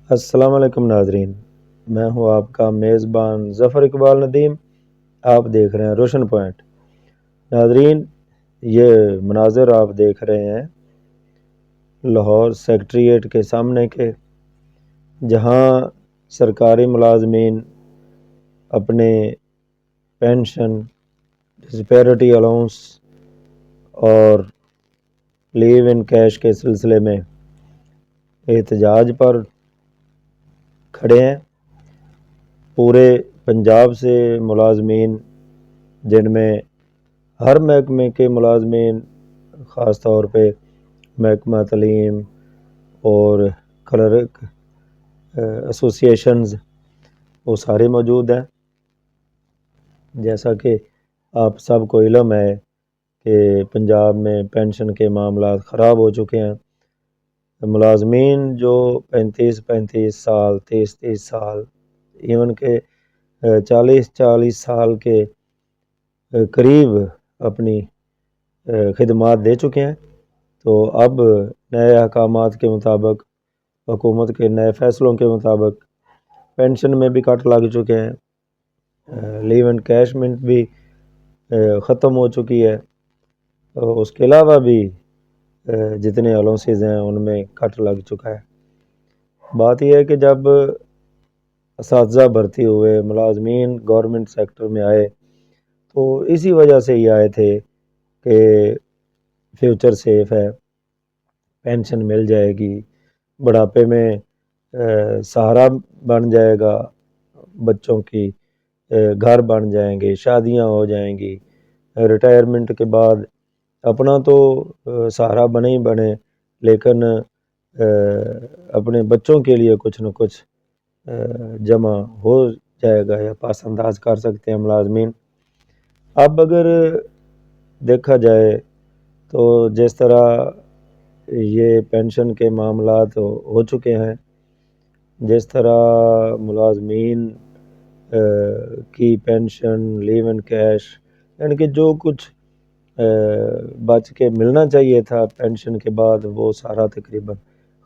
السلام علیکم ناظرین، میں ہوں آپ کا میزبان ظفر اقبال ندیم۔ آپ دیکھ رہے ہیں روشن پوائنٹ۔ ناظرین، یہ مناظر آپ دیکھ رہے ہیں لاہور سیکٹریٹ کے سامنے کے، جہاں سرکاری ملازمین اپنے پینشن، ڈسپیرٹی الاؤنس اور لیو ان کیش کے سلسلے میں احتجاج پر کھڑے ہیں۔ پورے پنجاب سے ملازمین، جن میں ہر محکمے کے ملازمین، خاص طور پہ محکمہ تعلیم اور کلرک ایسوسی ایشنز، وہ سارے موجود ہیں۔ جیسا کہ آپ سب کو علم ہے کہ پنجاب میں پینشن کے معاملات خراب ہو چکے ہیں۔ ملازمین جو 35 سال، 30 سال، ایون کہ 40 سال کے قریب اپنی خدمات دے چکے ہیں، تو اب نئے احکامات کے مطابق، حکومت کے نئے فیصلوں کے مطابق پینشن میں بھی کٹ لگ چکے ہیں، لیو اینڈ کیشمنٹ بھی ختم ہو چکی ہے۔ اس کے علاوہ بھی جتنے الاؤنسز ہیں ان میں کٹ لگ چکا ہے۔ بات یہ ہے کہ جب اساتذہ بھرتی ہوئے، ملازمین گورنمنٹ سیکٹر میں آئے، تو اسی وجہ سے یہ آئے تھے کہ فیوچر سیف ہے، پینشن مل جائے گی، بڑھاپے میں سہارا بن جائے گا بچوں کی، گھر بن جائیں گے، شادیاں ہو جائیں گی، ریٹائرمنٹ کے بعد اپنا تو سہارا بنے ہی بنے، لیکن اپنے بچوں کے لیے کچھ نہ کچھ جمع ہو جائے گا یا پاس انداز کر سکتے ہیں ملازمین۔ اب اگر دیکھا جائے تو جس طرح یہ پینشن کے معاملات ہو چکے ہیں، جس طرح ملازمین کی پینشن، لیو اینڈ کیش، یعنی کہ جو کچھ بچ کے ملنا چاہیے تھا پینشن کے بعد، وہ سارا تقریباً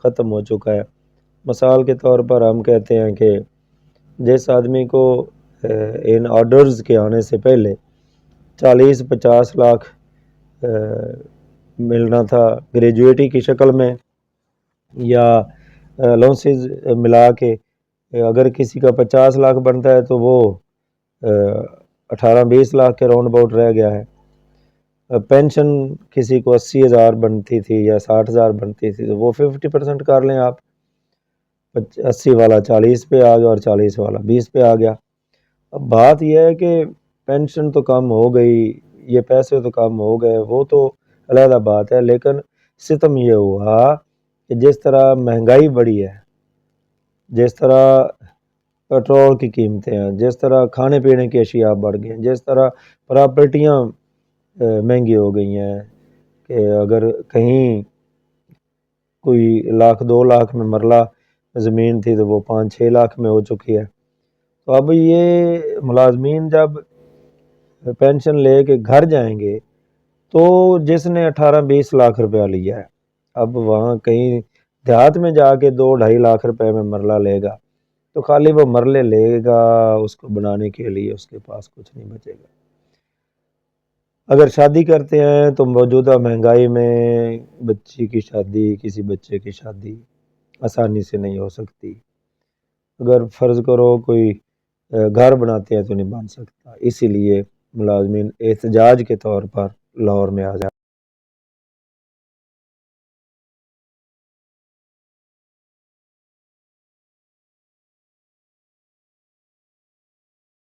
ختم ہو چکا ہے۔ مثال کے طور پر ہم کہتے ہیں کہ جس آدمی کو ان آرڈرز کے آنے سے پہلے 40-50 لاکھ ملنا تھا گریجویٹی کی شکل میں، یا الاؤنسز ملا کے اگر کسی کا 50 لاکھ بنتا ہے تو وہ 18-20 لاکھ کے راؤنڈ اباؤٹ رہ گیا ہے۔ پینشن کسی کو 80,000 بنتی تھی یا 60,000 بنتی تھی، تو وہ 50% کر لیں آپ، 80 والا 40 پہ آ گیا اور 40 والا 20 پہ آ گیا۔ اب بات یہ ہے کہ پینشن تو کم ہو گئی، یہ پیسے تو کم ہو گئے، وہ تو علیحدہ بات ہے، لیکن ستم یہ ہوا کہ جس طرح مہنگائی بڑھی ہے، جس طرح پیٹرول کی قیمتیں ہیں، جس طرح کھانے پینے کی اشیاء بڑھ گئی ہیں، جس طرح پراپرٹیاں مہنگی ہو گئی ہیں، کہ اگر کہیں کوئی 1-2 لاکھ میں مرلہ زمین تھی تو وہ 5-6 لاکھ میں ہو چکی ہے۔ تو اب یہ ملازمین جب پینشن لے کے گھر جائیں گے، تو جس نے 18-20 لاکھ روپیہ لیا ہے، اب وہاں کہیں دیہات میں جا کے 2-2.5 لاکھ روپے میں مرلہ لے گا، تو خالی وہ مرلے لے گا، اس کو بنانے کے لیے اس کے پاس کچھ نہیں بچے گا۔ اگر شادی کرتے ہیں تو موجودہ مہنگائی میں بچی کی شادی، کسی بچے کی شادی آسانی سے نہیں ہو سکتی۔ اگر فرض کرو کوئی گھر بناتے ہیں تو نہیں بن سکتا، اسی لیے ملازمین احتجاج کے طور پر لاہور میں آ جائے۔